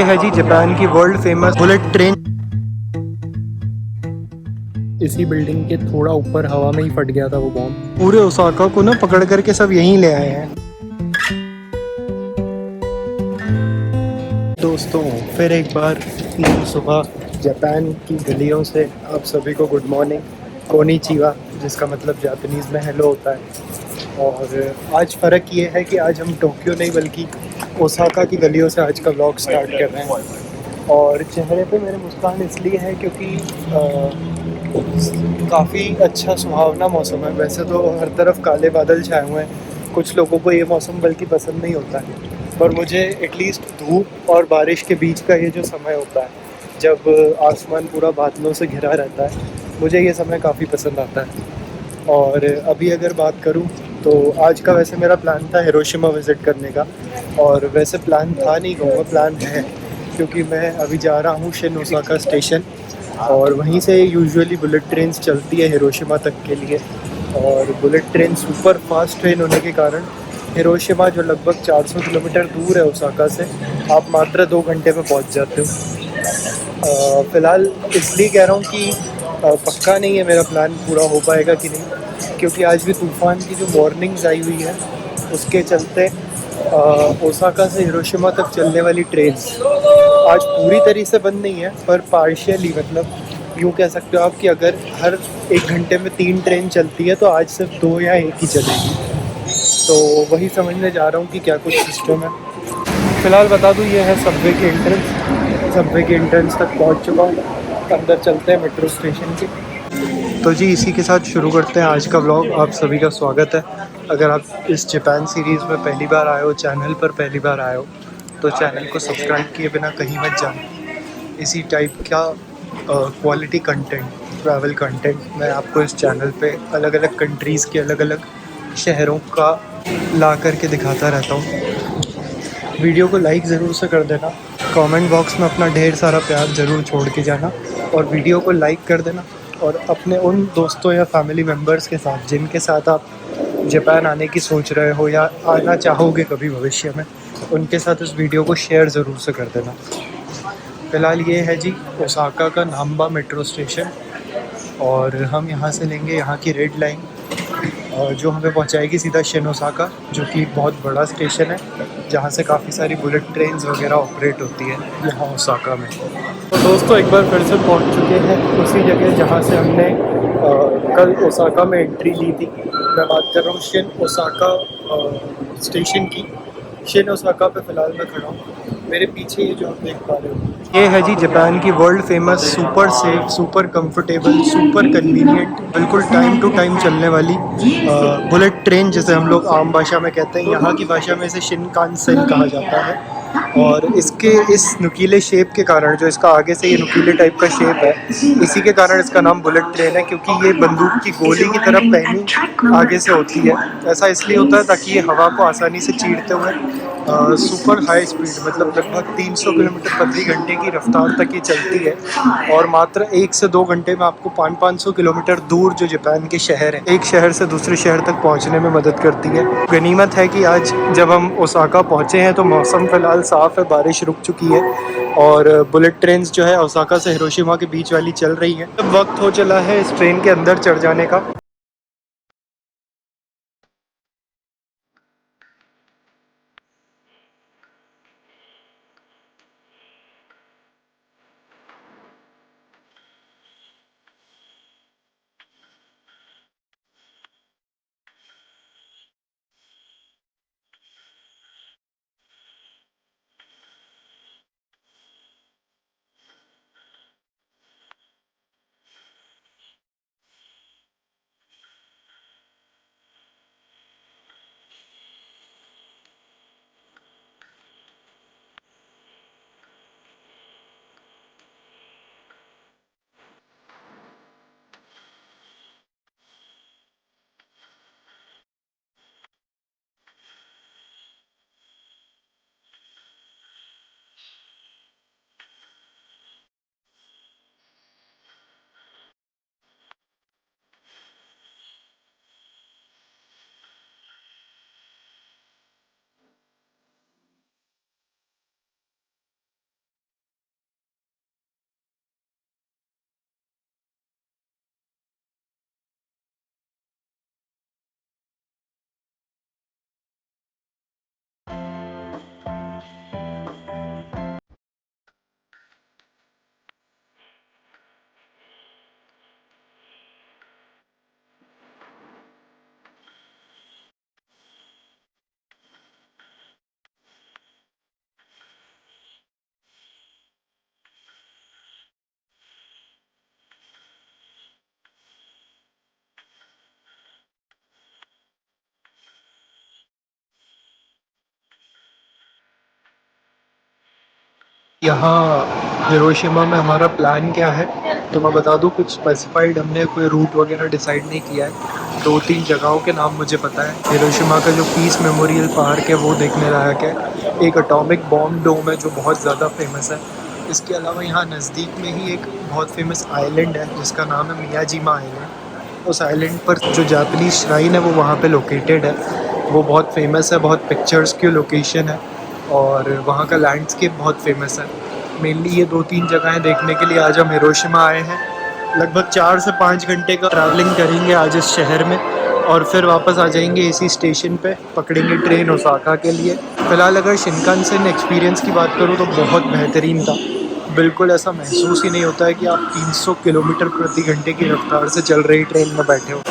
है जी जापान की world famous bullet train. इसी बिल्डिंग के थोड़ा ऊपर हवा में ही फट गया था वो बॉम्ब। पूरे ओसाका को ना पकड़ करके सब यहीं ले आए हैं। दोस्तों फिर एक बार सुबह जापान की गलियों से आप सभी को गुड मॉर्निंग, कोनिचिवा, जिसका मतलब जापानीज़ में हेलो होता है। और आज फ़र्क ये है कि आज हम टोक्यो नहीं बल्कि ओसाका की गलियों से आज का व्लॉग स्टार्ट कर रहे हैं। और चेहरे पे मेरे मुस्कान इसलिए है क्योंकि काफ़ी अच्छा सुहावना मौसम है। वैसे तो हर तरफ काले बादल छाए हुए हैं, कुछ लोगों को ये मौसम बल्कि पसंद नहीं होता है, पर मुझे एटलीस्ट धूप और बारिश के बीच का ये जो समय होता है जब आसमान पूरा बादलों से घिरा रहता है, मुझे ये समय काफ़ी पसंद आता है। और अभी अगर बात करूं तो आज का वैसे मेरा प्लान था हिरोशिमा विज़िट करने का, और वैसे प्लान था नहीं कहूँगा, प्लान है, क्योंकि मैं अभी जा रहा हूँ शिन ओसाका स्टेशन और वहीं से यूजुअली बुलेट ट्रेन्स चलती है हिरोशिमा तक के लिए। और bullet train super fast train होने के कारण हिरोशिमा, जो लगभग 400 किलोमीटर दूर है ओसाका से, आप मात्र 2 घंटे में पहुंच जाते हो। फ़िलहाल इसलिए कह रहा हूँ कि पक्का नहीं है मेरा प्लान पूरा हो पाएगा कि नहीं, क्योंकि आज भी तूफ़ान की जो वार्निंग्स आई हुई है उसके चलते ओसाका से हिरोशिमा तक चलने वाली ट्रेन आज पूरी तरीके से बंद नहीं है, पर पार्शियली, मतलब यूँ कह सकते हो आप कि अगर हर 1 घंटे में 3 ट्रेन चलती है तो आज सिर्फ 2 या 1 ही चलेगी। तो वही समझने जा रहा हूँ कि क्या कुछ सिस्टम है। फ़िलहाल बता दूँ, ये है सबवे के एंट्रेंस। सबवे के एंट्रेंस तक पहुँच चुका हूँ, अंदर चलते हैं मेट्रो स्टेशन के। तो जी इसी के साथ शुरू करते हैं आज का व्लॉग। आप सभी का स्वागत है। अगर आप इस जापान सीरीज़ में पहली बार आए हो, चैनल पर पहली बार आए हो, तो चैनल को सब्सक्राइब किए बिना कहीं मत जाना। इसी टाइप का क्वालिटी कंटेंट, ट्रैवल कंटेंट मैं आपको इस चैनल पे अलग अलग कंट्रीज़ के अलग अलग शहरों का ला करके दिखाता रहता हूँ। वीडियो को लाइक ज़रूर से कर देना, कमेंट बॉक्स में अपना ढेर सारा प्यार ज़रूर छोड़ के जाना, और वीडियो को लाइक कर देना। और अपने उन दोस्तों या फैमिली मेम्बर्स के साथ जिनके साथ आप जापान आने की सोच रहे हो या आना चाहोगे कभी भविष्य में, उनके साथ इस वीडियो को शेयर ज़रूर से कर देना। फ़िलहाल ये है जी ओसाका का नाम्बा मेट्रो स्टेशन, और हम यहाँ से लेंगे यहाँ की रेड लाइन, जो हमें पहुँचाएगी सीधा शिन ओसाका, जो कि बहुत बड़ा स्टेशन है जहाँ से काफ़ी सारी बुलेट ट्रेन्स वगैरह ऑपरेट होती है यहाँ ओसाका में। तो दोस्तों एक बार फिर से पहुँच चुके हैं उसी जगह जहाँ से हमने कल ओसाका में एंट्री ली थी। मैं बात कर रहा हूँ शिन ओसाका स्टेशन की। शिन ओसाका पे फ़िलहाल मैं खड़ा हूँ। मेरे पीछे ये जो आप देख पा रहे हो, ये है जी जापान की world famous super safe, super comfortable, super convenient, बिल्कुल टाइम टू टाइम चलने वाली बुलेट ट्रेन, जिसे हम लोग आम भाषा में कहते हैं। यहाँ की भाषा में इसे शिनकानसेन कहा जाता है। और इसके इस नुकीले शेप के कारण, जो इसका आगे से ये नुकीले टाइप का शेप है, इसी के कारण इसका नाम बुलेट ट्रेन है, क्योंकि ये बंदूक की गोली की तरफ पहनी आगे से होती है। ऐसा इसलिए होता है ताकि ये हवा को आसानी से चीरते हुए सुपर हाई स्पीड, मतलब लगभग 300 किलोमीटर प्रति घंटे की रफ्तार तक ये चलती है, और मात्र 1 से 2 घंटे में आपको 500 किलोमीटर दूर जो जापान के शहर है, एक शहर से दूसरे शहर तक पहुंचने में मदद करती है। गनीमत है कि आज जब हम ओसाका पहुंचे हैं तो मौसम फ़िलहाल साफ़ है, बारिश रुक चुकी है, और बुलेट ट्रेन्स जो है ओसाका से हिरोशिमा के बीच वाली चल रही हैं। अब वक्त हो चला है इस ट्रेन के अंदर चढ़ जाने का। यहाँ हिरोशिमा में हमारा प्लान क्या है तो मैं बता दूँ, कुछ स्पेसिफाइड हमने कोई रूट वगैरह डिसाइड नहीं किया है। 2-3 जगहों के नाम मुझे पता है। हिरोशिमा का जो पीस मेमोरियल पार्क है वो देखने लायक है। एक एटॉमिक बॉम्ब डोम है जो बहुत ज़्यादा फेमस है। इसके अलावा यहाँ नज़दीक में ही एक बहुत फेमस आइलैंड है जिसका नाम है मियाजिमा आइलैंड। उस आइलैंड पर जो जापानीज श्राइन है वो वहाँ पे लोकेटेड है। वो बहुत फेमस है, बहुत पिक्चर्स की लोकेशन है और वहाँ का लैंडस्केप बहुत फेमस है। मेनली ये 2-3 जगहें देखने के लिए आज हम हिरोशिमा आए हैं। लगभग 4 से 5 घंटे का ट्रैवलिंग करेंगे आज इस शहर में और फिर वापस आ जाएंगे इसी स्टेशन पे, पकड़ेंगे ट्रेन ओसाका के लिए। फ़िलहाल अगर शिनकानसेन एक्सपीरियंस की बात करूँ तो बहुत बेहतरीन था। बिल्कुल ऐसा महसूस ही नहीं होता है कि आप 300 किलोमीटर प्रति घंटे की रफ्तार से चल रही ट्रेन में बैठे हो।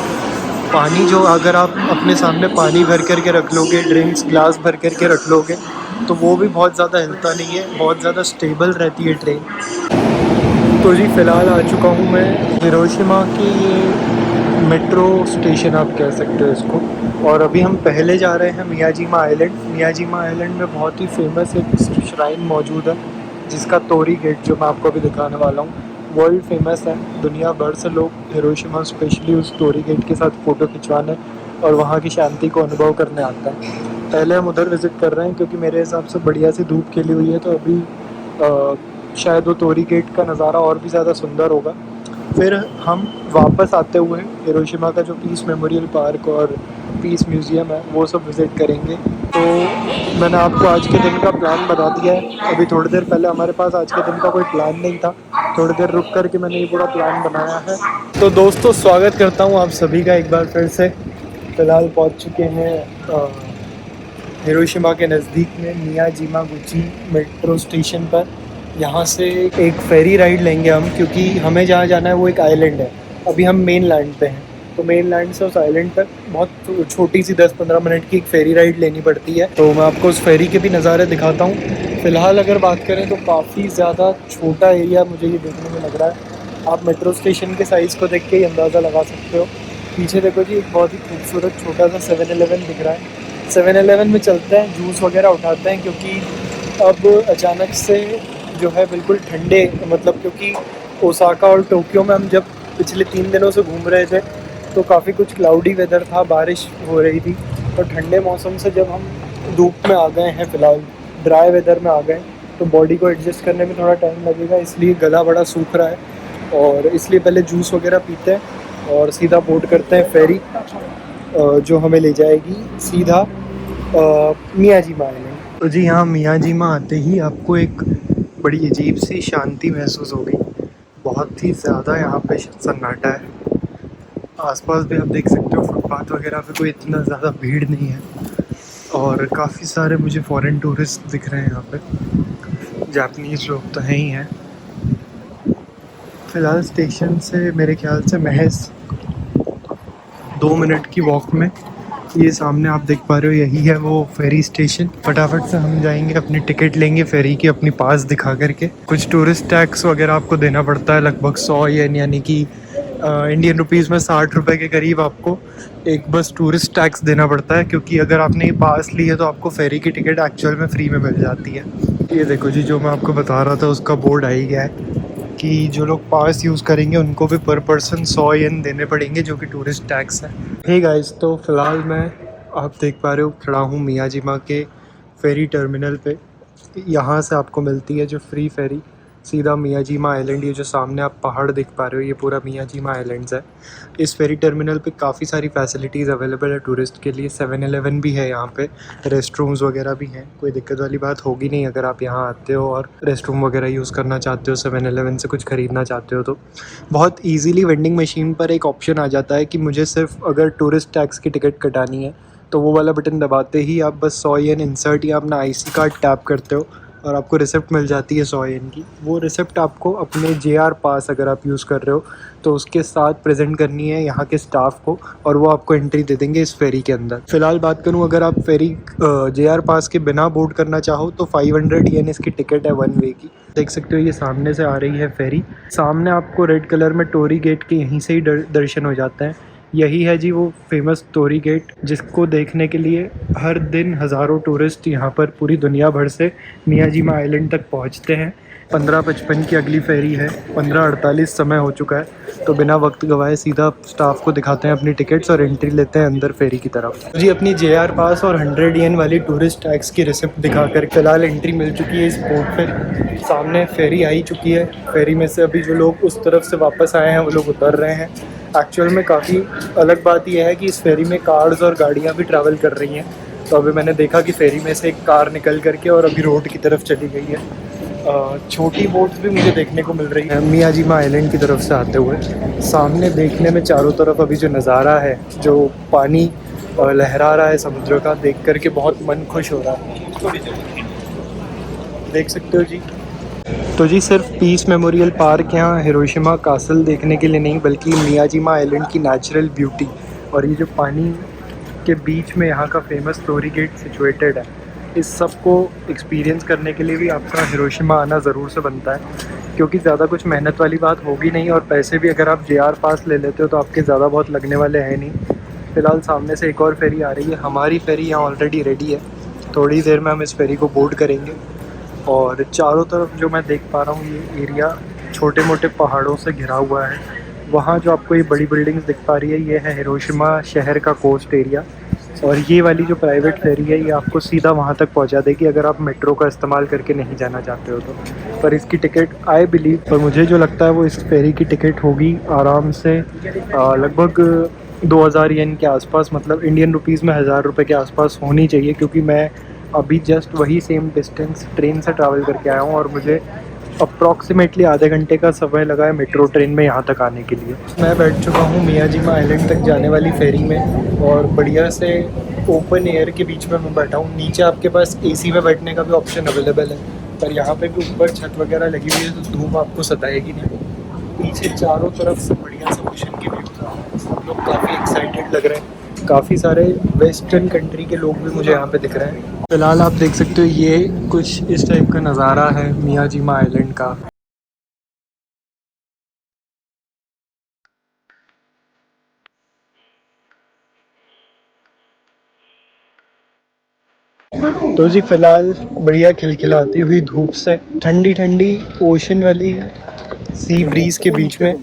पानी जो अगर आप अपने सामने पानी भर करके रख लोगे, ड्रिंक्स ग्लास भर करके रख लोगे तो वो भी बहुत ज़्यादा हिलता नहीं है, बहुत ज़्यादा स्टेबल रहती है ट्रेन। तो जी फ़िलहाल आ चुका हूँ मैं हिरोशिमा की ये मेट्रो स्टेशन आप कह सकते हो इसको, और अभी हम पहले जा रहे हैं मियाजिमा आइलैंड। मियाजिमा आइलैंड में बहुत ही फेमस एक श्राइन मौजूद है जिसका तोरी गेट, जो मैं आपको अभी दिखाने वाला हूँ, वर्ल्ड फेमस है। दुनिया भर से लोग हिरोशिमा स्पेशली उस टोरी गेट के साथ फ़ोटो खिंचवाने और वहाँ की शांति को अनुभव करने आता है। पहले हम उधर विज़िट कर रहे हैं क्योंकि मेरे हिसाब से बढ़िया सी धूप खिली हुई है, तो अभी शायद वो टोरी गेट का नज़ारा और भी ज़्यादा सुंदर होगा। फिर हम वापस आते हुए हिरोशिमा का जो पीस मेमोरियल पार्क और पीस म्यूज़ियम है वो सब विज़िट करेंगे। तो मैंने आपको आज के दिन का प्लान बता दिया है। अभी थोड़ी देर पहले हमारे पास आज के दिन का कोई प्लान नहीं था, थोड़ी देर रुक कर के मैंने ये पूरा प्लान बनाया है। तो दोस्तों स्वागत करता हूँ आप सभी का एक बार फिर से। फ़िलहाल पहुँच चुके हैं हिरोशिमा के नज़दीक में मियाजिमा गुची मेट्रो स्टेशन पर। यहाँ से एक फेरी राइड लेंगे हम, क्योंकि हमें जहाँ जाना है वो एक आइलैंड है। अभी हम मेन लैंड पे हैं, तो मेन लैंड से उस आइलैंड तक बहुत छोटी सी 10-15 मिनट की एक फेरी राइड लेनी पड़ती है। तो मैं आपको उस फेरी के भी नज़ारे दिखाता हूँ। फ़िलहाल अगर बात करें तो काफ़ी ज़्यादा छोटा एरिया मुझे ये देखने में लग रहा है। आप मेट्रो स्टेशन के साइज़ को देख के ही अंदाज़ा लगा सकते हो। पीछे देखो जी, एक बहुत ही खूबसूरत छोटा सा 7-Eleven दिख रहा है। 7-Eleven में चलते हैं, जूस वगैरह उठाते हैं, क्योंकि अब अचानक से जो है बिल्कुल ठंडे, मतलब क्योंकि ओसाका और टोक्यो में हम जब पिछले 3 दिनों से घूम रहे थे तो काफ़ी कुछ क्लाउडी वेदर था, बारिश हो रही थी। तो ठंडे मौसम से जब हम धूप में आ गए हैं, फ़िलहाल ड्राई वेदर में आ गए, तो बॉडी को एडजस्ट करने में थोड़ा टाइम लगेगा, इसलिए गला बड़ा सूख रहा है और इसलिए पहले जूस वगैरह पीते हैं और सीधा बोर्ड करते हैं फेरी जो हमें ले जाएगी सीधा मियाजिमा आइलैंड। तो जी यहाँ मियाजिमा आते ही आपको एक बड़ी अजीब सी शांति महसूस होगी। बहुत ही ज़्यादा यहाँ पे सन्नाटा है। आसपास भी आप देख सकते हो, फुटपाथ वगैरह पे कोई इतना ज़्यादा भीड़ नहीं है और काफ़ी सारे मुझे फॉरेन टूरिस्ट दिख रहे हैं यहाँ पे। जापानीज़ लोग तो हैं ही हैं। फ़िलहाल स्टेशन से मेरे ख्याल से महज 2 मिनट की वॉक में ये सामने आप देख पा रहे हो, यही है वो फेरी स्टेशन। फटाफट से हम जाएंगे, अपनी टिकट लेंगे फेरी की, अपनी पास दिखा करके। कुछ टूरिस्ट टैक्स वगैरह आपको देना पड़ता है, लगभग 100 येन यानी कि इंडियन रुपीज़ में 60 रुपये के करीब आपको एक बस टूरिस्ट टैक्स देना पड़ता है, क्योंकि अगर आपने ये पास ली है तो आपको फेरी की टिकट एक्चुअल में फ्री में मिल जाती है। ये देखो जी, जो मैं आपको बता रहा था उसका बोर्ड आ ही गया है कि जो लोग पास यूज़ करेंगे उनको भी पर पर्सन 100 येन देने पड़ेंगे, जो कि टूरिस्ट टैक्स है। हे गाइस, तो फ़िलहाल मैं आप देख पा रहे हो खड़ा हूँ मियाजिमा के फेरी टर्मिनल पे। यहाँ से आपको मिलती है जो फ्री फेरी सीधा मियाजिमा आइलैंड। ये जो सामने आप पहाड़ देख पा रहे हो ये पूरा मियाजिमा आइलैंड्स है। इस फेरी टर्मिनल पे काफ़ी सारी फैसिलिटीज़ अवेलेबल है टूरिस्ट के लिए। 7-Eleven भी है यहाँ पे, रेस्ट रूम्स वगैरह भी हैं। कोई दिक्कत वाली बात होगी नहीं अगर आप यहाँ आते हो और रेस्ट रूम वगैरह यूज़ करना चाहते हो, 7-Eleven से कुछ ख़रीदना चाहते हो तो बहुत ईजीली वेंडिंग मशीन पर एक ऑप्शन आ जाता है कि मुझे सिर्फ अगर टूरिस्ट टैक्स की टिकट कटानी है तो वो वाला बटन दबाते ही आप बस 100 येन इंसर्ट या अपना IC कार्ड टैप करते हो और आपको रिसिप्ट मिल जाती है 100 येन की। वो रिसिप्ट आपको अपने JR पास अगर आप यूज़ कर रहे हो तो उसके साथ प्रेजेंट करनी है यहाँ के स्टाफ को और वो आपको एंट्री दे देंगे इस फेरी के अंदर। फ़िलहाल बात करूँ, अगर आप फेरी JR पास के बिना बोर्ड करना चाहो तो 500 येन इसकी टिकट है 1 वे की। देख सकते हो ये सामने से आ रही है फेरी। सामने आपको रेड कलर में टोरी गेट के यहीं से ही दर्शन हो जाते हैं। यही है जी वो फेमस टोरी गेट, जिसको देखने के लिए हर दिन हज़ारों टूरिस्ट यहाँ पर पूरी दुनिया भर से मियाजिमा आइलैंड तक पहुँचते हैं। 15:55 की अगली फेरी है, 15:48 समय हो चुका है। तो बिना वक्त गवाए सीधा स्टाफ को दिखाते हैं अपनी टिकट्स और एंट्री लेते हैं अंदर फेरी की तरफ। जी अपनी JR पास और 100 येन वाली टूरिस्ट टैक्स की रिसिप्ट दिखाकर फिलहाल एंट्री मिल चुकी है इस बोट पर। सामने फेरी आई चुकी है। फेरी में से अभी जो लोग उस तरफ से वापस आए हैं वो लोग उतर रहे हैं। एक्चुअल में काफ़ी अलग बात यह है कि इस फेरी में कार्स और गाड़ियाँ भी ट्रैवल कर रही हैं। तो अभी मैंने देखा कि फेरी में से एक कार निकल करके और अभी रोड की तरफ चली गई है। छोटी बोट्स भी मुझे देखने को मिल रही है मियाजीमा आइलैंड की तरफ से आते हुए। सामने देखने में चारों तरफ अभी जो नज़ारा है, जो पानी लहरा रहा है समुद्र का, देख करके बहुत मन खुश हो रहा है। देख सकते हो जी। तो जी सिर्फ पीस मेमोरियल पार्क यहाँ हिरोशिमा कासल देखने के लिए नहीं, बल्कि मियाजीमा आइलैंड की नेचुरल ब्यूटी और ये जो पानी के बीच में यहाँ का फेमस टोरी गेट सिचुएटेड है, इस सब को एक्सपीरियंस करने के लिए भी आपका हिरोशिमा आना ज़रूर से बनता है। क्योंकि ज़्यादा कुछ मेहनत वाली बात होगी नहीं और पैसे भी अगर आप JR पास ले लेते हो तो आपके ज़्यादा बहुत लगने वाले हैं नहीं। फ़िलहाल सामने से एक और फेरी आ रही है। हमारी फेरी यहाँ ऑलरेडी रेडी है। थोड़ी देर में हम इस फेरी को बोर्ड करेंगे। और चारों तरफ जो मैं देख पा रहा हूँ ये एरिया छोटे मोटे पहाड़ों से घिरा हुआ है। वहाँ जो आपको ये बड़ी बिल्डिंग्स दिख पा रही है ये है हिरोशिमा शहर का कोस्ट एरिया। और ये वाली जो प्राइवेट फेरी है ये आपको सीधा वहाँ तक पहुँचा देगी अगर आप मेट्रो का इस्तेमाल करके नहीं जाना चाहते हो तो। पर इसकी टिकट आई बिलीव, पर मुझे जो लगता है वो इस फेरी की टिकट होगी आराम से लगभग 2000 येन के आसपास, मतलब इंडियन रुपीज़ में 1000 रुपये के आसपास होनी चाहिए। क्योंकि मैं अभी जस्ट वही सेम डिस्टेंस ट्रेन से ट्रैवल करके आया हूँ और मुझे अप्रॉक्सीमेटली आधे घंटे का समय लगा है मेट्रो ट्रेन में यहाँ तक आने के लिए। मैं बैठ चुका हूँ मियाजीमा आइलैंड तक जाने वाली फेरी में और बढ़िया से ओपन एयर के बीच में मैं बैठा हूँ। नीचे आपके पास AC में बैठने का भी ऑप्शन अवेलेबल है, पर यहाँ पे भी ऊपर छत वगैरह लगी हुई है तो धूप आपको सताएगी नहीं। पीछे चारों तरफ से बढ़िया से ओशन की व्यू था। सब लोग काफ़ी एक्साइटेड लग रहे हैं। काफ़ी सारे वेस्टर्न कंट्री के लोग भी मुझे यहाँ पे दिख रहे हैं। फिलहाल आप देख सकते हो ये कुछ इस टाइप का नज़ारा है मियाजीमा आइलैंड का। तो जी फिलहाल बढ़िया खिलखिलाती हुई धूप से ठंडी ठंडी ओशन वाली सी ब्रीज के बीच में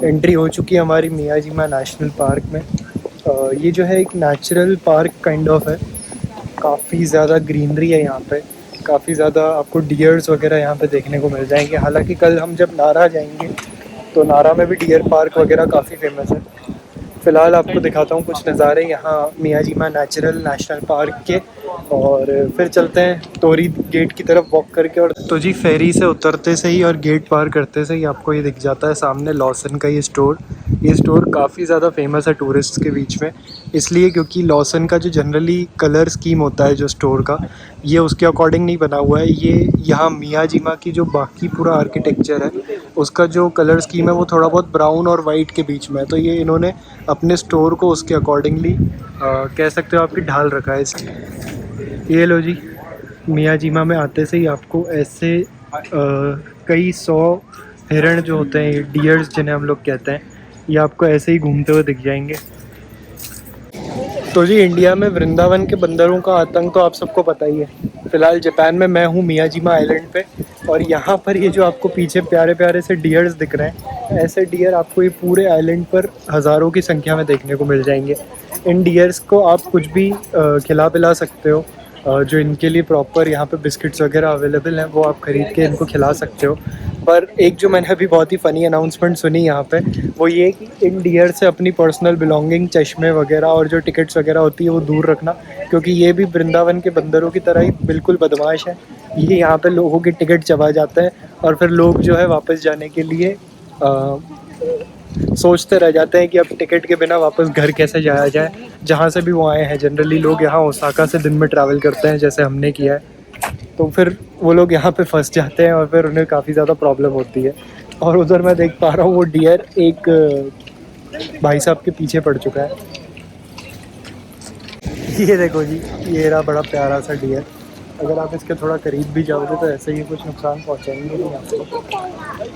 एंट्री हो चुकी है हमारी मियाजीमा नेशनल पार्क में। ये जो है एक नेचुरल पार्क काइंड ऑफ है। काफ़ी ज़्यादा ग्रीनरी है यहाँ पे। काफ़ी ज़्यादा आपको डियर्स वगैरह यहाँ पे देखने को मिल जाएंगे। हालांकि कल हम जब नारा जाएंगे तो नारा में भी डियर पार्क वगैरह काफ़ी फेमस है। फ़िलहाल आपको दिखाता हूँ कुछ नज़ारे यहाँ मियाजीमा नेशनल पार्क के, और फिर चलते हैं टोरी गेट की तरफ वॉक करके। और तो जी फेरी से उतरते से ही और गेट पार करते से ही आपको ये दिख जाता है सामने लॉसन का ये स्टोर। ये स्टोर काफ़ी ज़्यादा फेमस है टूरिस्ट के बीच में, इसलिए क्योंकि लॉसन का जो जनरली कलर स्कीम होता है जो स्टोर का, ये उसके अकॉर्डिंग नहीं बना हुआ है। ये यहाँ मियाजीमा की जो बाकी पूरा आर्किटेक्चर है उसका जो कलर स्कीम है वो थोड़ा बहुत ब्राउन और वाइट के बीच में है। तो ये इन्होंने अपने स्टोर को उसके अकॉर्डिंगली कह सकते हो आपकी ढाल रखा है इसकी। ये लो जी, मियाजीमा में आते से ही आपको ऐसे कई 100 हिरण जो होते हैं, डियर्स जिन्हें हम लोग कहते हैं, ये आपको ऐसे ही घूमते हुए दिख जाएंगे। तो जी इंडिया में वृंदावन के बंदरों का आतंक तो आप सबको पता ही है। फ़िलहाल जापान में मैं हूँ मियाजीमा आइलैंड पे, और यहाँ पर ये जो आपको पीछे प्यारे प्यारे से डियर्स दिख रहे हैं, ऐसे डियर आपको ये पूरे आइलैंड पर हज़ारों की संख्या में देखने को मिल जाएंगे। इन डियर्स को आप कुछ भी खिला पिला सकते हो। जो इनके लिए प्रॉपर यहाँ पे बिस्किट्स वगैरह अवेलेबल हैं वो आप ख़रीद के इनको खिला सकते हो। पर एक जो मैंने अभी बहुत ही फ़नी अनाउंसमेंट सुनी यहाँ पे, वो ये कि इन डियर से अपनी पर्सनल बिलोंगिंग, चश्मे वगैरह और जो टिकट्स वगैरह होती है वो दूर रखना, क्योंकि ये भी वृंदावन के बंदरों की तरह ही बिल्कुल बदमाश है। ये यहाँ पे लोगों की टिकट चबा जाता है और फिर लोग जो है वापस जाने के लिए सोचते रह जाते हैं कि अब टिकट के बिना वापस घर कैसे जाया जाए, जहाँ से भी वो आए हैं। जनरली लोग यहाँ ओसाका से दिन में ट्रैवल करते हैं जैसे हमने किया है, तो फिर वो लोग यहाँ पे फंस जाते हैं और फिर उन्हें काफ़ी ज़्यादा प्रॉब्लम होती है। और उधर मैं देख पा रहा हूँ वो डियर एक भाई साहब के पीछे पड़ चुका है। ये देखो जी, ये रहा बड़ा प्यारा सा डियर। अगर आप इसके थोड़ा करीब भी जाओगे तो ऐसे ही कुछ नुकसान पहुँचाएंगे नहीं आपको।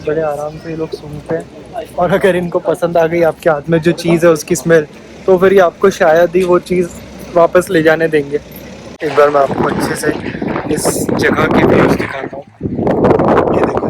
बड़े आराम से ये लोग सूंघते हैं, और अगर इनको पसंद आ गई आपके हाथ में जो चीज़ है उसकी स्मेल, तो फिर ये आपको शायद ही वो चीज़ वापस ले जाने देंगे। एक बार मैं आपको अच्छे से इस जगह के व्यूज़ दिखाता हूँ। ये देखो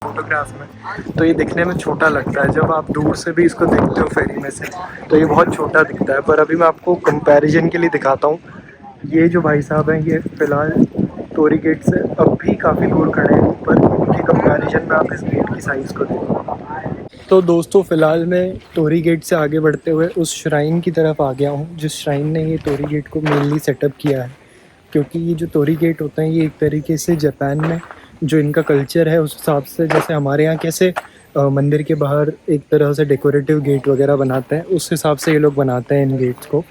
फोटोग्राफ में तो ये दिखने में छोटा लगता है, जब आप दूर से भी इसको देखते हो फेरी में से तो ये बहुत छोटा दिखता है। पर अभी मैं आपको कंपैरिजन के लिए दिखाता हूँ। ये जो भाई साहब हैं ये फ़िलहाल टोरी गेट से अब भी काफ़ी दूर खड़े हैं, पर इनके कंपैरिजन में आप इस गेट की साइज़ को देखो। तो दोस्तों फ़िलहाल मैं टोरी गेट से आगे बढ़ते हुए उस श्राइन की तरफ आ गया हूँ जिस श्राइन ने ये टोरी गेट को मेनली सेटअप किया है। क्योंकि ये जो टोरी गेट होते हैं ये एक तरीके से जापान में जो इनका कल्चर है उस हिसाब से, जैसे हमारे यहाँ कैसे मंदिर के बाहर एक तरह से डेकोरेटिव गेट वगैरह बनाते हैं, उस हिसाब से ये लोग बनाते हैं इन गेट्स को।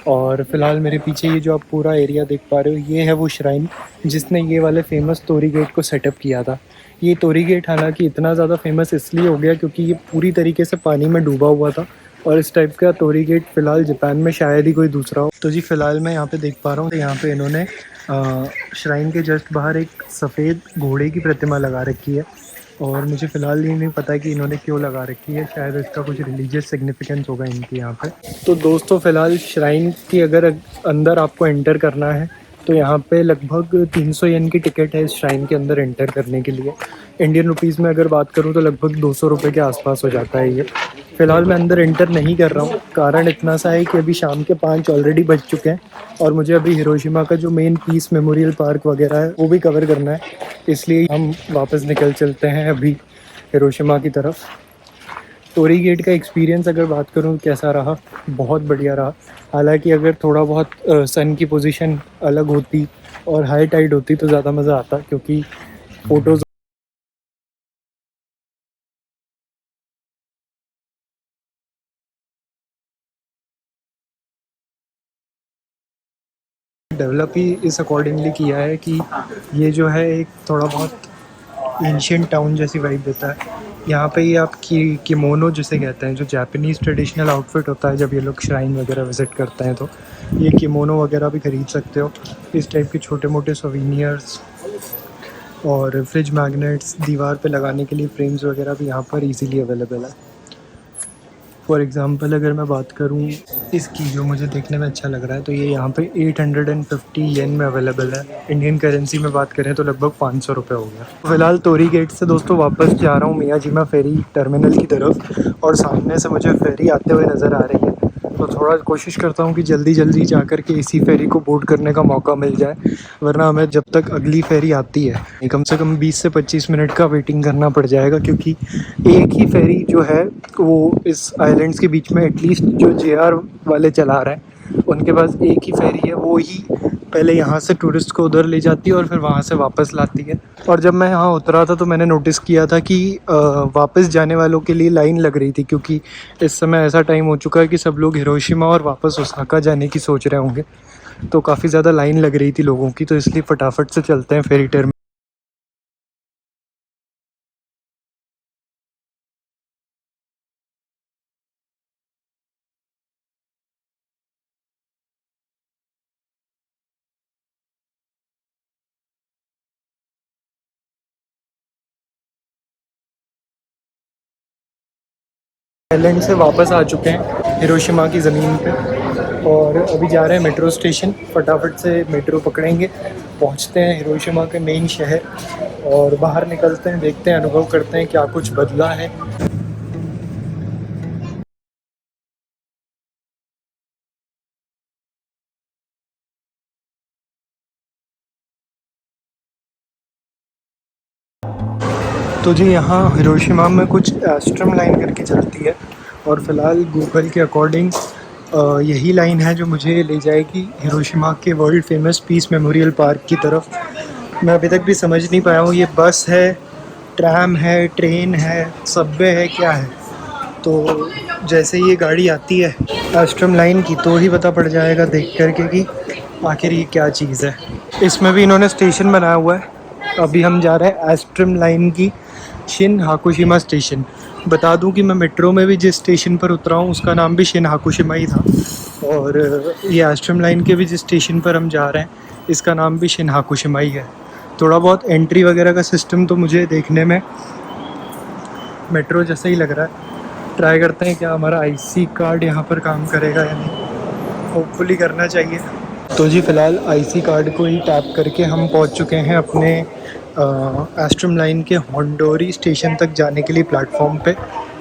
और फ़िलहाल मेरे पीछे ये जो आप पूरा एरिया देख पा रहे हो ये है वो श्राइन जिसने ये वाले फेमस टोरी गेट को सेटअप किया था। ये टोरी गेट हालांकि इतना ज़्यादा फेमस इसलिए हो गया क्योंकि ये पूरी तरीके से पानी में डूबा हुआ था, और इस टाइप का टोरी गेट फ़िलहाल जापान में शायद ही कोई दूसरा हो। तो जी फ़िलहाल मैं यहाँ पे देख पा रहा हूँ, तो यहाँ पे इन्होंने श्राइन के जस्ट बाहर एक सफ़ेद घोड़े की प्रतिमा लगा रखी है, और मुझे फ़िलहाल ये नहीं पता कि इन्होंने क्यों लगा रखी है, शायद इसका कुछ रिलीजियस सिग्निफिकेंस होगा इनके यहाँ पे। तो दोस्तों फ़िलहाल श्राइन की अगर अंदर आपको एंटर करना है तो यहाँ पे लगभग 300 येन की टिकट है इस श्राइन के अंदर एंटर करने के लिए। इंडियन रुपीज़ में अगर बात करूँ तो लगभग 200 रुपये के आसपास हो जाता है ये। फ़िलहाल मैं अंदर एंटर नहीं कर रहा हूँ, कारण इतना सा है कि अभी शाम के 5 ऑलरेडी बज चुके हैं और मुझे अभी हिरोशिमा का जो मेन पीस मेमोरियल पार्क वगैरह है वो भी कवर करना है, इसलिए हम वापस निकल चलते हैं अभी हिरोशिमा की तरफ। टोरी गेट का एक्सपीरियंस अगर बात करूँ कैसा रहा, बहुत बढ़िया रहा। हालांकि अगर थोड़ा बहुत सन की पोजीशन अलग होती और हाई टाइड होती तो ज़्यादा मज़ा आता, क्योंकि फ़ोटोज़ डेवलप ही इस अकॉर्डिंगली किया है कि ये जो है एक थोड़ा बहुत एंशियंट टाउन जैसी वाइब देता है। यहाँ पे ये आप किमोनो जिसे कहते हैं, जो जापानीज़ ट्रेडिशनल आउटफिट होता है, जब ये लोग श्राइन वगैरह विज़िट करते हैं तो ये किमोनो वगैरह भी ख़रीद सकते हो। इस टाइप के छोटे मोटे सोवीनियर्स और फ्रिज मैग्नेट्स दीवार पे लगाने के लिए फ्रेम्स वगैरह भी यहाँ पर इजीली अवेलेबल है। फॉर एग्ज़ाम्पल अगर मैं बात करूँ इसकी, जो मुझे देखने में अच्छा लग रहा है, तो ये यहाँ पे 850 येन में अवेलेबल है। इंडियन करेंसी में बात करें तो लगभग 500 रुपये हो गया। फ़िलहाल टोरी गेट से दोस्तों वापस जा रहा हूँ मियाजिमा फेरी टर्मिनल की तरफ, और सामने से मुझे फेरी आते हुए नज़र आ रही है, तो थोड़ा कोशिश करता हूँ कि जल्दी जल्दी जा कर के इसी फेरी को बोर्ड करने का मौका मिल जाए, वरना हमें जब तक अगली फेरी आती है कम से कम 20 से 25 मिनट का वेटिंग करना पड़ जाएगा, क्योंकि एक ही फेरी जो है वो इस आइलैंड्स के बीच में, एटलीस्ट जो JR वाले चला रहे हैं उनके पास एक ही फेरी है, वो ही पहले यहाँ से टूरिस्ट को उधर ले जाती है और फिर वहाँ से वापस लाती है। और जब मैं यहाँ उतरा था तो मैंने नोटिस किया था कि वापस जाने वालों के लिए लाइन लग रही थी, क्योंकि इस समय ऐसा टाइम हो चुका है कि सब लोग हिरोशिमा और वापस ओसाका जाने की सोच रहे होंगे, तो काफ़ी ज़्यादा लाइन लग रही थी लोगों की, तो इसलिए फटाफट से चलते हैं फेरी टर्मिनल। आइलैंड से वापस आ चुके हैं हिरोशिमा की ज़मीन पे, और अभी जा रहे हैं मेट्रो स्टेशन। फटाफट से मेट्रो पकड़ेंगे, पहुंचते हैं हिरोशिमा के मेन शहर, और बाहर निकलते हैं, देखते हैं, अनुभव करते हैं क्या कुछ बदला है। तो जी यहाँ हिरोशिमा में कुछ एस्ट्रम लाइन करके चलती है, और फ़िलहाल गूगल के अकॉर्डिंग यही लाइन है जो मुझे ले जाएगी हिरोशिमा के world famous peace memorial park की तरफ। मैं अभी तक भी समझ नहीं पाया हूँ ये बस है, ट्रैम है, ट्रेन है, सबवे है, क्या है। तो जैसे ये गाड़ी आती है एस्ट्रम लाइन की तो ही पता पड़ जाएगा देख करके कि आखिर ये क्या चीज़ है। इसमें भी इन्होंने स्टेशन बनाया हुआ है। अभी हम जा रहे हैं एस्ट्रम लाइन की शिन हाकुशिमा स्टेशन। बता दूं कि मैं मेट्रो में भी जिस स्टेशन पर उतरा हूँ उसका नाम भी शिन हाकुशिमा ही था, और ये एस्ट्रम लाइन के भी जिस स्टेशन पर हम जा रहे हैं इसका नाम भी शिन हाकुशिमा ही है। थोड़ा बहुत एंट्री वगैरह का सिस्टम तो मुझे देखने में मेट्रो जैसा ही लग रहा है। ट्राई करते हैं क्या हमारा IC कार्ड यहाँ पर काम करेगा या नहीं, होपफुली करना चाहिए। तो जी फ़िलहाल IC कार्ड को ही टैप करके हम पहुँच चुके हैं अपने एस्ट्रम लाइन के होंडोरी स्टेशन तक जाने के लिए प्लेटफॉर्म पे।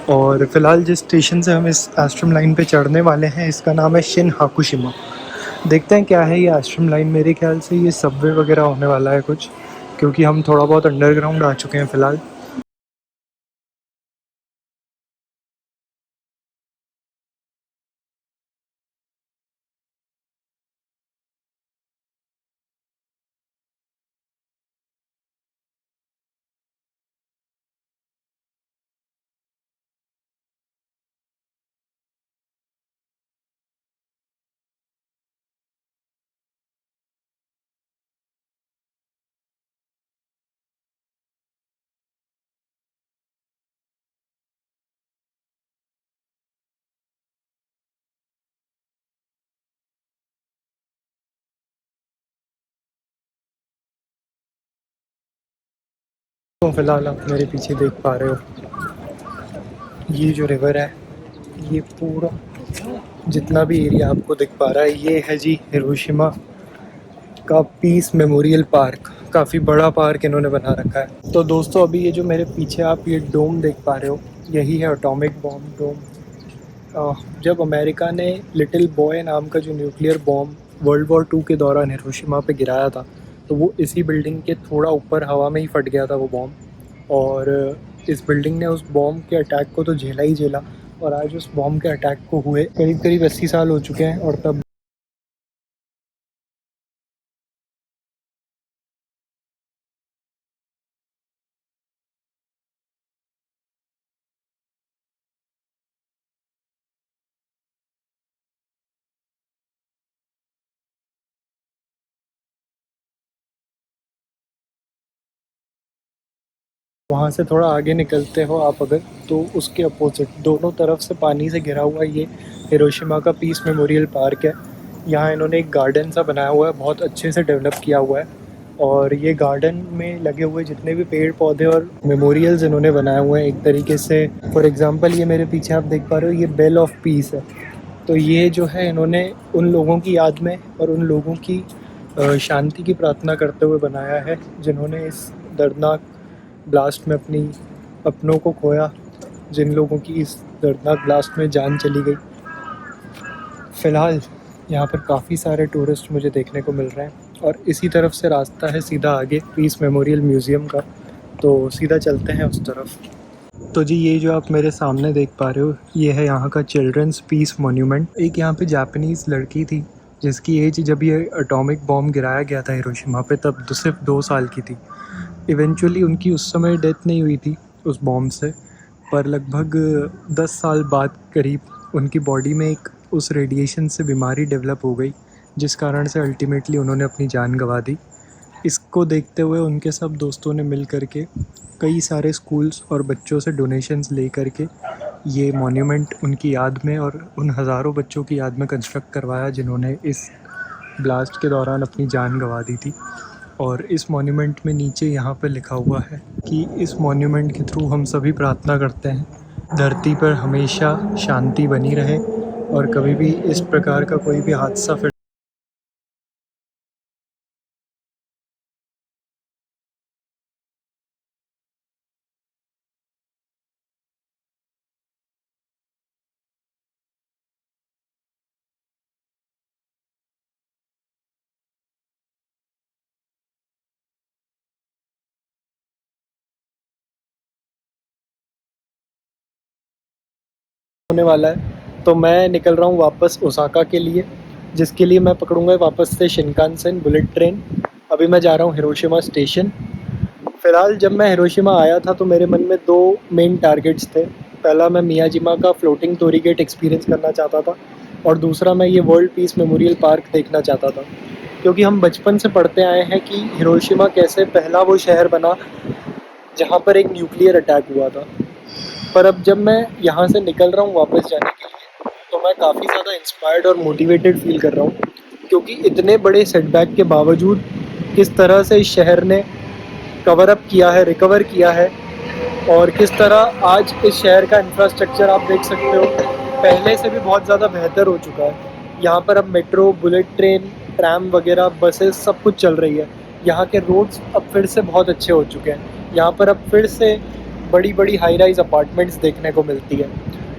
और फ़िलहाल जिस स्टेशन से हम इस एस्ट्रम लाइन पे चढ़ने वाले हैं इसका नाम है शिन हाकुशिमा। देखते हैं क्या है ये एस्ट्रम लाइन। मेरे ख्याल से ये सबवे वगैरह होने वाला है कुछ, क्योंकि हम थोड़ा बहुत अंडरग्राउंड आ चुके हैं फ़िलहाल। तो फ़िलहाल आप मेरे पीछे देख पा रहे हो ये जो रिवर है, ये पूरा जितना भी एरिया आपको दिख पा रहा है ये है जी हिरोशिमा का पीस मेमोरियल पार्क। काफ़ी बड़ा पार्क इन्होंने बना रखा है। तो दोस्तों अभी ये जो मेरे पीछे आप ये डोम देख पा रहे हो, यही है एटॉमिक बॉम्ब डोम। जब अमेरिका ने लिटिल बॉय नाम का जो न्यूक्लियर बॉम्ब वर्ल्ड वॉर 2 के दौरान हिरोशिमा पे गिराया था, तो वो इसी बिल्डिंग के थोड़ा ऊपर हवा में ही फट गया था वो बॉम्ब। और इस बिल्डिंग ने उस बॉम्ब के अटैक को तो झेला ही झेला, और आज उस बॉम्ब के अटैक को हुए करीब करीब 80 साल हो चुके हैं। और तब वहाँ से थोड़ा आगे निकलते हो आप अगर, तो उसके अपोजिट दोनों तरफ से पानी से घिरा हुआ ये हिरोशिमा का पीस मेमोरियल पार्क है। यहाँ इन्होंने एक गार्डन सा बनाया हुआ है, बहुत अच्छे से डेवलप किया हुआ है। और ये गार्डन में लगे हुए जितने भी पेड़ पौधे और मेमोरियल्स इन्होंने बनाए हुए हैं एक तरीके से। फॉर एग्जांपल ये मेरे पीछे आप देख पा रहे हो, ये बेल ऑफ पीस है। तो ये जो है इन्होंने उन लोगों की याद में और उन लोगों की शांति की प्रार्थना करते हुए बनाया है जिन्होंने इस दर्दनाक ब्लास्ट में अपनों को खोया, जिन लोगों की इस दर्दनाक ब्लास्ट में जान चली गई। फ़िलहाल यहाँ पर काफ़ी सारे टूरिस्ट मुझे देखने को मिल रहे हैं, और इसी तरफ से रास्ता है सीधा आगे पीस मेमोरियल म्यूज़ियम का। तो सीधा चलते हैं उस तरफ। तो जी ये जो आप मेरे सामने देख पा रहे हो, ये है यहाँ का चिल्ड्रंस पीस मॉन्यूमेंट। एक यहाँ पे जापानीज़ लड़की थी जिसकी एज जब ये एटॉमिक बॉम्ब गिराया गया था हिरोशिमा पे तब सिर्फ 2 साल की थी। इवेंचुअली उनकी उस समय डेथ नहीं हुई थी उस बॉम्ब से, पर लगभग 10 साल बाद करीब उनकी बॉडी में एक उस रेडिएशन से बीमारी डेवलप हो गई, जिस कारण से अल्टीमेटली उन्होंने अपनी जान गंवा दी। इसको देखते हुए उनके सब दोस्तों ने मिल कर के कई सारे स्कूल्स और बच्चों से डोनेशंस ले कर के ये मॉन्यूमेंट उनकी याद में और उन हज़ारों बच्चों की याद में कंस्ट्रक्ट करवाया जिन्होंने इस ब्लास्ट के दौरान अपनी जान गंवा दी थी। और इस मॉन्यूमेंट में नीचे यहाँ पर लिखा हुआ है कि इस मॉन्यूमेंट के थ्रू हम सभी प्रार्थना करते हैं धरती पर हमेशा शांति बनी रहे और कभी भी इस प्रकार का कोई भी हादसा फिर होने वाला है। तो मैं निकल रहा हूँ वापस ओसाका के लिए, जिसके लिए मैं पकड़ूंगा वापस से शिनकानसेन बुलेट ट्रेन। अभी मैं जा रहा हूँ हिरोशिमा स्टेशन। फ़िलहाल जब मैं हिरोशिमा आया था तो मेरे मन में 2 मेन टारगेट्स थे। पहला मैं मियाजिमा का फ्लोटिंग टोरी गेट एक्सपीरियंस करना चाहता था, और दूसरा मैं ये वर्ल्ड पीस मेमोरियल पार्क देखना चाहता था। क्योंकि हम बचपन से पढ़ते आए हैं कि हिरोशिमा कैसे पहला वो शहर बना जहाँ पर एक न्यूक्लियर अटैक हुआ था। पर अब जब मैं यहाँ से निकल रहा हूँ वापस जाने के लिए, तो मैं काफ़ी ज़्यादा इंस्पायर्ड और मोटिवेटेड फील कर रहा हूँ, क्योंकि इतने बड़े सेटबैक के बावजूद किस तरह से इस शहर ने कवर अप किया है, रिकवर किया है, और किस तरह आज इस शहर का इंफ्रास्ट्रक्चर आप देख सकते हो पहले से भी बहुत ज़्यादा बेहतर हो चुका है। यहाँ पर अब मेट्रो, बुलेट ट्रेन, ट्रैम वगैरह बसेस सब कुछ चल रही है। यहाँ के रोड्स अब फिर से बहुत अच्छे हो चुके हैं। यहाँ पर अब फिर से बड़ी बड़ी हाई राइज अपार्टमेंट्स देखने को मिलती है।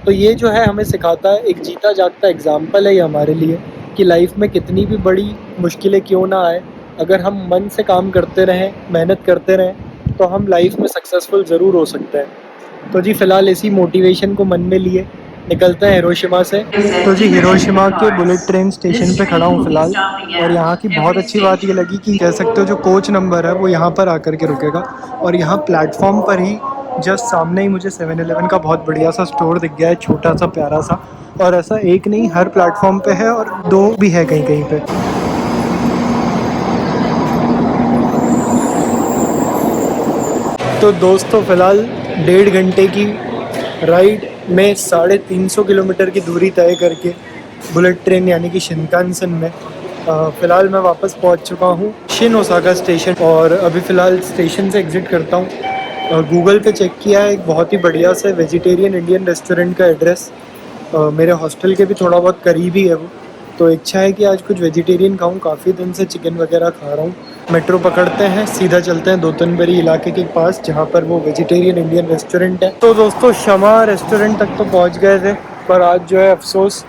तो ये जो है हमें सिखाता है, एक जीता जागता एग्जाम्पल है ये हमारे लिए, कि लाइफ में कितनी भी बड़ी मुश्किलें क्यों ना आए, अगर हम मन से काम करते रहें, मेहनत करते रहें, तो हम लाइफ में सक्सेसफुल ज़रूर हो सकते हैं। तो जी फ़िलहाल इसी मोटिवेशन को मन में लिए निकलते हैं हिरोशिमा से। तो जी हिरोशिमा के बुलेट ट्रेन स्टेशन पे खड़ा हूँ फ़िलहाल, और यहाँ की बहुत अच्छी बात ये लगी कि कह सकते हो जो कोच नंबर है वो यहाँ पर आकर के रुकेगा, और यहाँ प्लेटफॉर्म पर ही जस्ट सामने ही मुझे 7-Eleven का बहुत बढ़िया सा स्टोर दिख गया है, छोटा सा प्यारा सा। और ऐसा एक नहीं, हर प्लेटफॉर्म पे है, और दो भी है कहीं कहीं पे। तो दोस्तों फ़िलहाल 1.5 घंटे की राइड में 350 किलोमीटर की दूरी तय करके बुलेट ट्रेन यानी कि शिनकानसेन में फ़िलहाल मैं वापस पहुंच चुका हूं शिन ओसाका स्टेशन। और अभी फ़िलहाल स्टेशन से एग्ज़िट करता हूं। गूगल पे चेक किया है, एक बहुत ही बढ़िया से वेजिटेरियन इंडियन रेस्टोरेंट का एड्रेस मेरे हॉस्टल के भी थोड़ा बहुत करीब ही है वो। तो इच्छा है कि आज कुछ वेजिटेरियन खाऊं, काफ़ी दिन से चिकन वगैरह खा रहा हूं। मेट्रो पकड़ते हैं, सीधा चलते हैं दोतनबरी इलाके के पास जहां पर वो वेजिटेरियन इंडियन रेस्टोरेंट है। तो दोस्तों शमा रेस्टोरेंट तक तो पहुंच गए थे, पर आज जो है अफसोस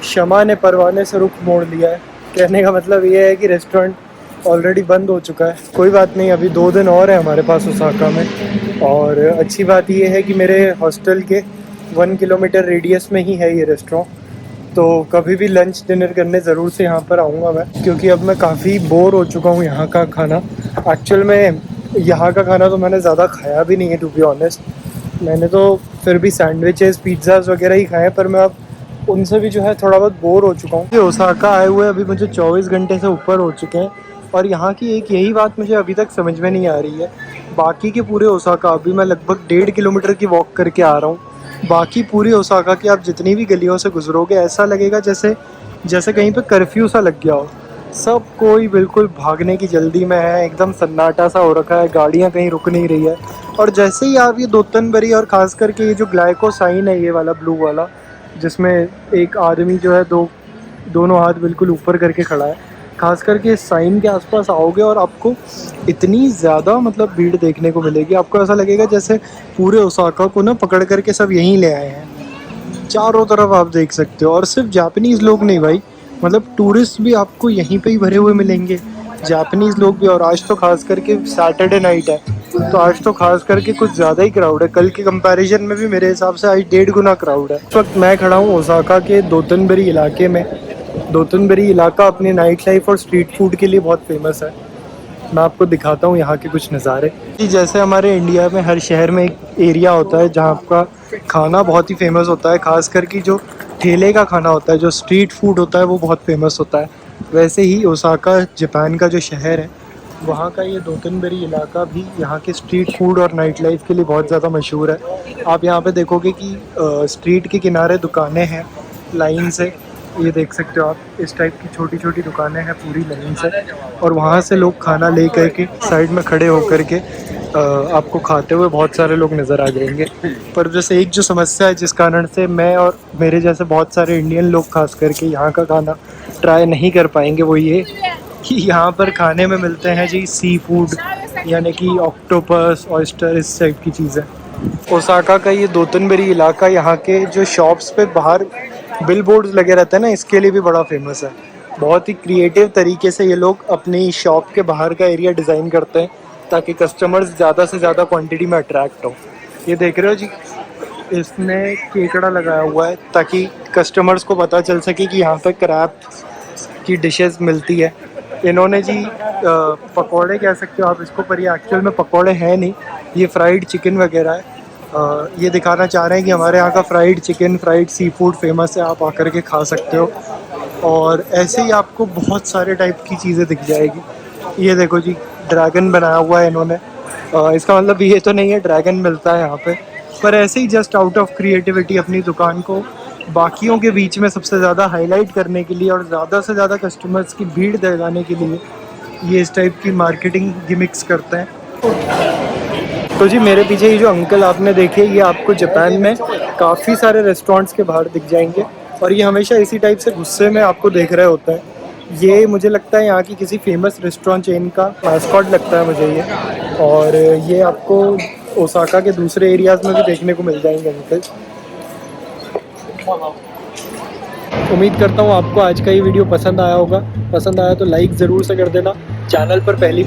शमा ने परवाने से रुख मोड़ लिया है। कहने का मतलब ये है कि रेस्टोरेंट ऑलरेडी बंद हो चुका है। कोई बात नहीं, अभी 2 दिन और है हमारे पास ओसाका में। और अच्छी बात ये है कि मेरे हॉस्टल के 1 किलोमीटर रेडियस में ही है ये रेस्टोरेंट। तो कभी भी लंच डिनर करने ज़रूर से यहाँ पर आऊँगा मैं, क्योंकि अब मैं काफ़ी बोर हो चुका हूँ यहाँ का खाना। एक्चुअल में यहाँ का खाना तो मैंने ज़्यादा खाया भी नहीं है, टू बी ऑनेस्ट। मैंने तो फिर भी सैंडविचेस पिज़्ज़ाज़ वगैरह ही खाए, पर मैं अब उनसे भी जो है थोड़ा बहुत बोर हो चुका हूँ। ओसाका आए हुए अभी मुझे 24 घंटे से ऊपर हो चुके हैं, और यहाँ की एक यही बात मुझे अभी तक समझ में नहीं आ रही है। बाकी के पूरे ओसाका अभी मैं लगभग 1.5 किलोमीटर की वॉक करके आ रहा हूँ। बाकी पूरी ओसाका की आप जितनी भी गलियों से गुजरोगे ऐसा लगेगा जैसे जैसे कहीं पे कर्फ्यू सा लग गया हो। सब कोई बिल्कुल भागने की जल्दी में है, एकदम सन्नाटा सा हो रखा है, गाड़ियाँ कहीं रुक नहीं रही है। और जैसे ही आप ये दोतनबरी, और ख़ास करके ये जो ग्लाइको साइन है ये वाला ब्लू वाला, जिसमें एक आदमी जो है दोनों हाथ बिल्कुल ऊपर करके खड़ा है, खास करके इस साइन के आसपास आओगे और आपको इतनी ज़्यादा मतलब भीड़ देखने को मिलेगी। आपको ऐसा लगेगा जैसे पूरे ओसाका को ना पकड़ करके सब यहीं ले आए हैं। चारों तरफ आप देख सकते हो, और सिर्फ जापानीज़ लोग नहीं भाई, मतलब टूरिस्ट भी आपको यहीं पे ही भरे हुए मिलेंगे, जापानीज़ लोग भी। और आज तो खास करके सैटरडे नाइट है, तो आज तो खास करके कुछ ज़्यादा ही क्राउड है। कल के कंपैरिजन में भी मेरे हिसाब से आज 1.5 गुना क्राउड है। इस वक्त मैं खड़ा हूँ ओसाका के दोतनबरी इलाके में। दोतनबरी इलाका अपनी नाइट लाइफ और स्ट्रीट फूड के लिए बहुत फेमस है। मैं आपको दिखाता हूँ यहाँ के कुछ नज़ारे। जी जैसे हमारे इंडिया में हर शहर में एक एरिया होता है जहाँ आपका खाना बहुत ही फेमस होता है, खास करके जो ठेले का खाना होता है, जो स्ट्रीट फूड होता है वो बहुत फेमस होता है। वैसे ही ओसाका जापान का जो शहर है, वहाँ का ये दोतनबरी इलाका भी यहाँ के स्ट्रीट फूड और नाइट लाइफ के लिए बहुत ज़्यादा मशहूर है। आप यहाँ पे देखोगे कि स्ट्रीट के किनारे दुकानें हैं लाइन से, ये देख सकते हो आप, इस टाइप की छोटी छोटी दुकानें हैं पूरी लाइन से, और वहाँ से लोग खाना ले करके साइड में खड़े होकर के आपको खाते हुए बहुत सारे लोग नज़र आ जाएंगे। पर जैसे एक जो समस्या है जिस कारण से मैं और मेरे जैसे बहुत सारे इंडियन लोग खास करके यहाँ का खाना ट्राई नहीं कर पाएंगे, वो ये कि यहाँ पर खाने में मिलते हैं जी सी फूड, यानी कि ऑक्टोपस, ऑयस्टर, इस टाइप की चीज़ें। ओसाका का ये दोतनबरी इलाका यहाँ के जो शॉप्स पे बाहर बिल बोर्ड्स लगे रहते हैं ना, इसके लिए भी बड़ा फेमस है। बहुत ही क्रिएटिव तरीके से ये लोग अपनी शॉप के बाहर का एरिया डिज़ाइन करते हैं ताकि कस्टमर्स ज़्यादा से ज़्यादा क्वांटिटी में अट्रैक्ट हो। ये देख रहे हो जी, इसने केकड़ा लगाया हुआ है ताकि कस्टमर्स को पता चल सके कि यहाँ पे क्रैब की डिशेस मिलती है। इन्होंने जी पकौड़े कह सकते हो आप इसको, पर ये एक्चुअल में पकौड़े हैं नहीं, ये फ्राइड चिकन वगैरह है। ये दिखाना चाह रहे हैं कि हमारे यहाँ का fried chicken, fried sea food famous है, आप आकर के खा सकते हो। और ऐसे ही आपको बहुत सारे टाइप की चीज़ें दिख जाएगी। ये देखो जी, ड्रैगन बनाया हुआ है इन्होंने। इसका मतलब ये तो नहीं है ड्रैगन मिलता है यहाँ पे, पर ऐसे ही जस्ट आउट ऑफ क्रिएटिविटी अपनी दुकान को बाकियों के बीच में सबसे ज़्यादा हाईलाइट करने के लिए और ज़्यादा से ज़्यादा कस्टमर्स की भीड़ दिलाने के लिए ये इस टाइप की मार्केटिंग गिमिक्स करते हैं। तो जी मेरे पीछे ये जो अंकल आपने देखे, ये आपको जापान में काफ़ी सारे रेस्टोरेंट्स के बाहर दिख जाएंगे, और ये हमेशा इसी टाइप से गुस्से में आपको देख रहे होते हैं। ये मुझे लगता है यहाँ की किसी फेमस रेस्टोरेंट चेन का मैस्कॉट लगता है मुझे ये। और ये आपको ओसाका के दूसरे एरियाज़ में भी देखने को मिल जाएंगे अंकल। उम्मीद करता हूँ आपको आज का ये वीडियो पसंद आया होगा। पसंद आया तो लाइक ज़रूर से कर देना। चैनल पर पहली